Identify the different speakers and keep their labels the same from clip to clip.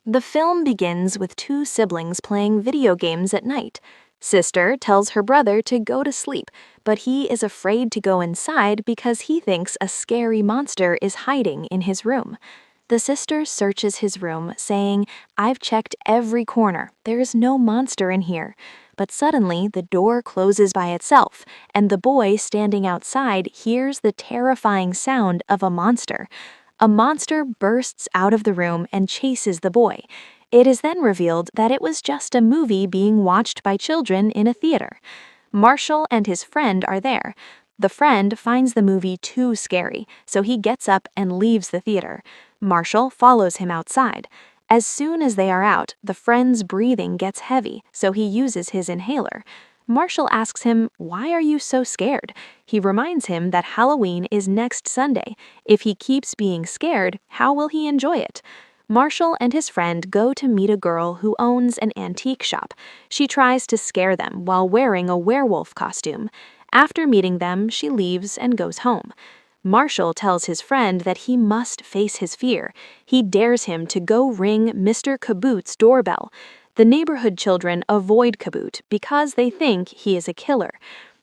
Speaker 1: The film begins with two siblings playing video games at night. Sister tells her brother to go to sleep, but he is afraid to go inside because he thinks a scary monster is hiding in his room. The sister searches his room, saying, "I've checked every corner. There is no monster in here." But suddenly, the door closes by itself, and the boy standing outside hears the terrifying sound of a monster. A monster bursts out of the room and chases the boy. It is then revealed that it was just a movie being watched by children in a theater. Marshall and his friend are there. The friend finds the movie too scary, so he gets up and leaves the theater. Marshall follows him outside. As soon as they are out, the friend's breathing gets heavy, so he uses his inhaler. Marshall asks him, "Why are you so scared?" He reminds him that Halloween is next Sunday. If he keeps being scared, how will he enjoy it? Marshall and his friend go to meet a girl who owns an antique shop. She tries to scare them while wearing a werewolf costume. After meeting them, she leaves and goes home. Marshall tells his friend that he must face his fear. He dares him to go ring Mr. Kaboot's doorbell. The neighborhood children avoid Kaboot because they think he is a killer.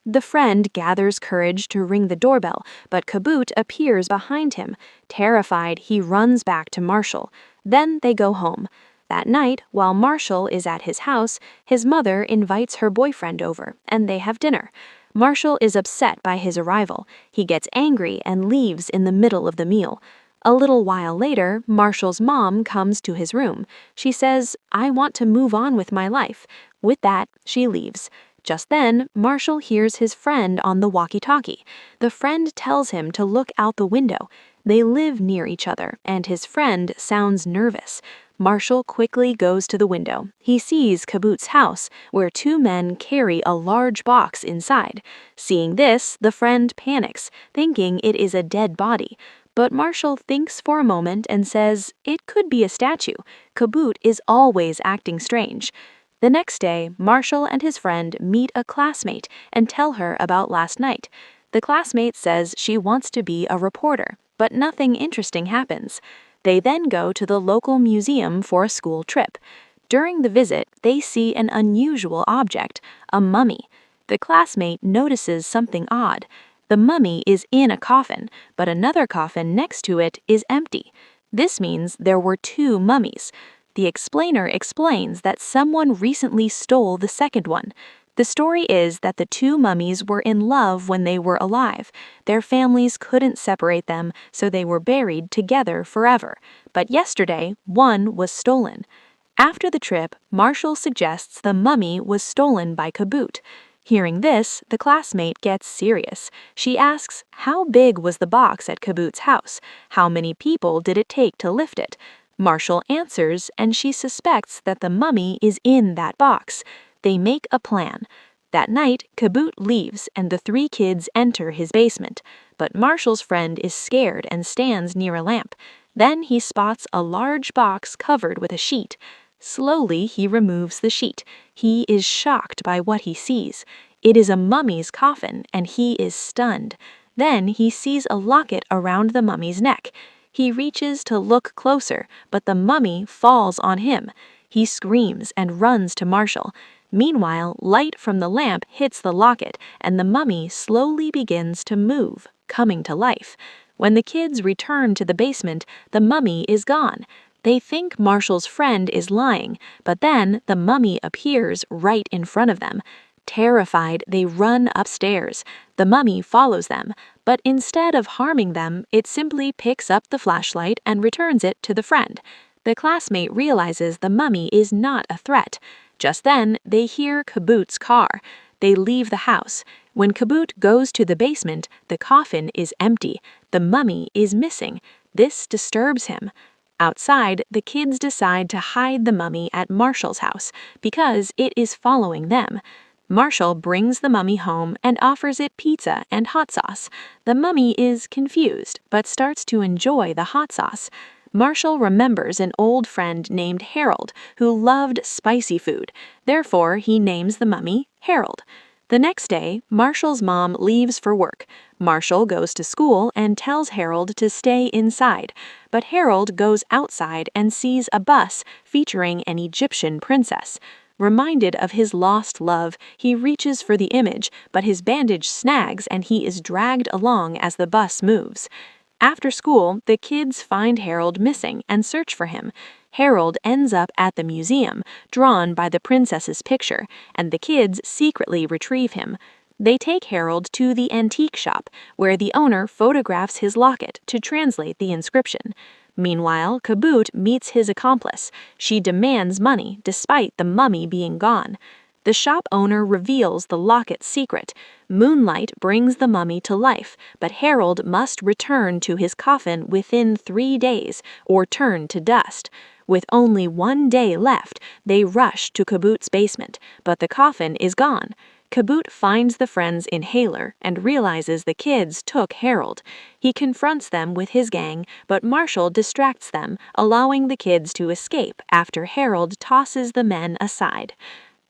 Speaker 1: The friend gathers courage to ring the doorbell, but Kaboot appears behind him. Terrified, he runs back to Marshall. Then they go home. That night, while Marshall is at his house, his mother invites her boyfriend over, and they have dinner. Marshall is upset by his arrival. He gets angry and leaves in the middle of the meal. A little while later, Marshall's mom comes to his room. She says, "I want to move on with my life." With that, she leaves. Just then, Marshall hears his friend on the walkie-talkie. The friend tells him to look out the window. They live near each other, and his friend sounds nervous. Marshall quickly goes to the window. He sees Kaboot's house, where two men carry a large box inside. Seeing this, the friend panics, thinking it is a dead body. But Marshall thinks for a moment and says, "It could be a statue. Kaboot is always acting strange." The next day, Marshall and his friend meet a classmate and tell her about last night. The classmate says she wants to be a reporter, but nothing interesting happens. They then go to the local museum for a school trip. During the visit, they see an unusual object, a mummy. The classmate notices something odd. The mummy is in a coffin, but another coffin next to it is empty. This means there were two mummies. The explainer explains that someone recently stole the second one. The story is that the two mummies were in love when they were alive. Their families couldn't separate them, so they were buried together forever. But yesterday, one was stolen. After the trip, Marshall suggests the mummy was stolen by Kaboot. Hearing this, the classmate gets serious. She asks, how big was the box at Kaboot's house? How many people did it take to lift it? Marshall answers, and she suspects that the mummy is in that box. They make a plan. That night, Kaboot leaves, and the three kids enter his basement. But Marshall's friend is scared and stands near a lamp. Then he spots a large box covered with a sheet. Slowly, he removes the sheet. He is shocked by what he sees. It is a mummy's coffin, and he is stunned. Then he sees a locket around the mummy's neck. He reaches to look closer, but the mummy falls on him. He screams and runs to Marshall. Meanwhile, light from the lamp hits the locket, and the mummy slowly begins to move, coming to life. When the kids return to the basement, the mummy is gone. They think Marshall's friend is lying, but then the mummy appears right in front of them. Terrified, they run upstairs. The mummy follows them, but instead of harming them, it simply picks up the flashlight and returns it to the friend. The classmate realizes the mummy is not a threat. Just then, they hear Kaboot's car. They leave the house. When Kaboot goes to the basement, the coffin is empty. The mummy is missing. This disturbs him. Outside, the kids decide to hide the mummy at Marshall's house because it is following them. Marshall brings the mummy home and offers it pizza and hot sauce. The mummy is confused, but starts to enjoy the hot sauce. Marshall remembers an old friend named Harold who loved spicy food. Therefore, he names the mummy Harold. The next day, Marshall's mom leaves for work. Marshall goes to school and tells Harold to stay inside, but Harold goes outside and sees a bus featuring an Egyptian princess. Reminded of his lost love, he reaches for the image, but his bandage snags and he is dragged along as the bus moves. After school, the kids find Harold missing and search for him. Harold ends up at the museum, drawn by the princess's picture, and the kids secretly retrieve him. They take Harold to the antique shop, where the owner photographs his locket to translate the inscription. Meanwhile, Kaboot meets his accomplice. She demands money, despite the mummy being gone. The shop owner reveals the locket's secret. Moonlight brings the mummy to life, but Harold must return to his coffin within 3 days, or turn to dust. With only 1 day left, they rush to Kaboot's basement, but the coffin is gone. Kaboot finds the friend's inhaler and realizes the kids took Harold. He confronts them with his gang, but Marshall distracts them, allowing the kids to escape after Harold tosses the men aside.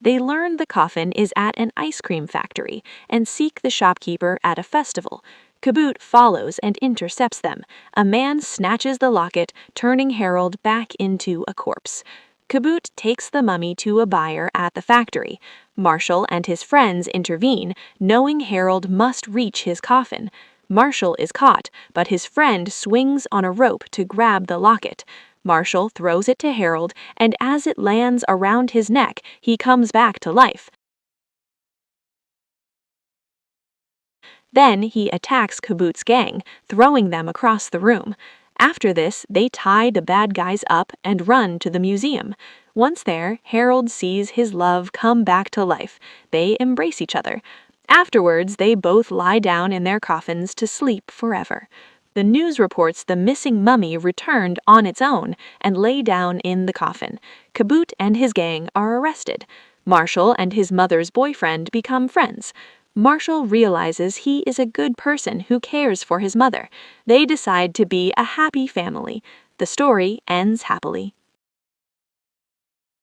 Speaker 1: They learn the coffin is at an ice cream factory and seek the shopkeeper at a festival. Kaboot follows and intercepts them. A man snatches the locket, turning Harold back into a corpse. Kaboot takes the mummy to a buyer at the factory. Marshall and his friends intervene, knowing Harold must reach his coffin. Marshall is caught, but his friend swings on a rope to grab the locket. Marshall throws it to Harold, and as it lands around his neck, he comes back to life. Then he attacks Kaboot's gang, throwing them across the room. After this, they tie the bad guys up and run to the museum. Once there, Harold sees his love come back to life. They embrace each other. Afterwards, they both lie down in their coffins to sleep forever. The news reports the missing mummy returned on its own and lay down in the coffin. Kaboot and his gang are arrested. Marshall and his mother's boyfriend become friends. Marshall realizes he is a good person who cares for his mother. They decide to be a happy family. The story ends happily.